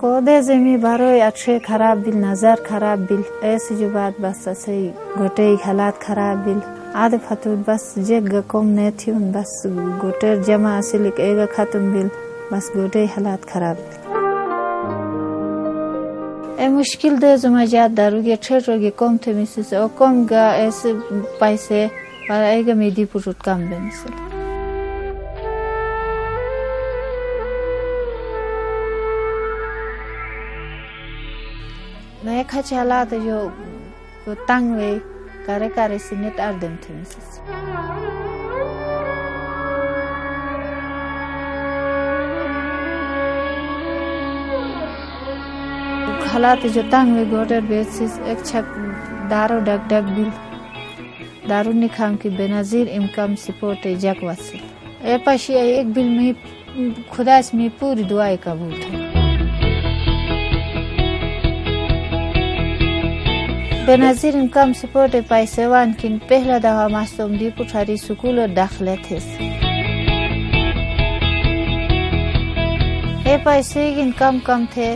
खोदे जमी बारो अच्छे खराब बिल नजर खराब बिल ऐसे जो बात बस ऐसे गोटे हालात खराब बिल आधे फतून बस जे गकोम ने थी उन बस गोटे जमा असलिक एगा खत्म बिल बस गोटे हालात खराब ए मुश्किल दे जमा जात दारुगे ठेरोगे कम थे मिसिस ओ कम गा ऐसे पैसे पर एगा मेदी पुरुट कम बेमिसल मैं खच हालात जो तंग वे करे सिनेट आर्दम थे मिसिस हालात जो तंग वे गोटर बेसिस एक छक दारू डग डग बिल दारू निखाम की बेनजीर इनकम सपोर्ट जक वसिल ए पाशी एक बिल में खुदा से पूरी दुआएं कबूल थे बेनजीर इनकम सपोर्ट पैसे वान किन पहला दवा मास्तम दी पुठारी स्कूल और दाखिले थे ए पैसे इनकम कम थे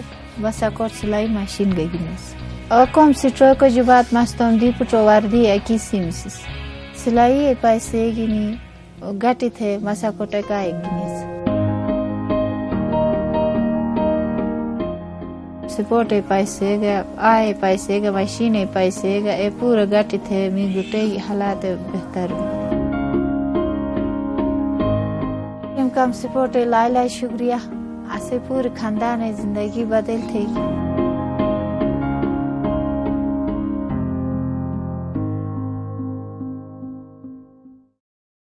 बस अकोट सिलाई मशीन गई मिस और कम सिट्रो को जो बात मास्तम दी पुटो वार्दी की सिमसिस सिलाई ए पैसे गिनी गटी थे मसा कोटे का एक गिनीस सपोर्ट पैसे गया आए पैसे गया मशीन पैसे गया ए पूरा गटी थे मी गुटे हालात बेहतर इनकम सपोर्ट लाई लाई शुक्रिया ऐसे पूरे खानदान जिंदगी बदल थे।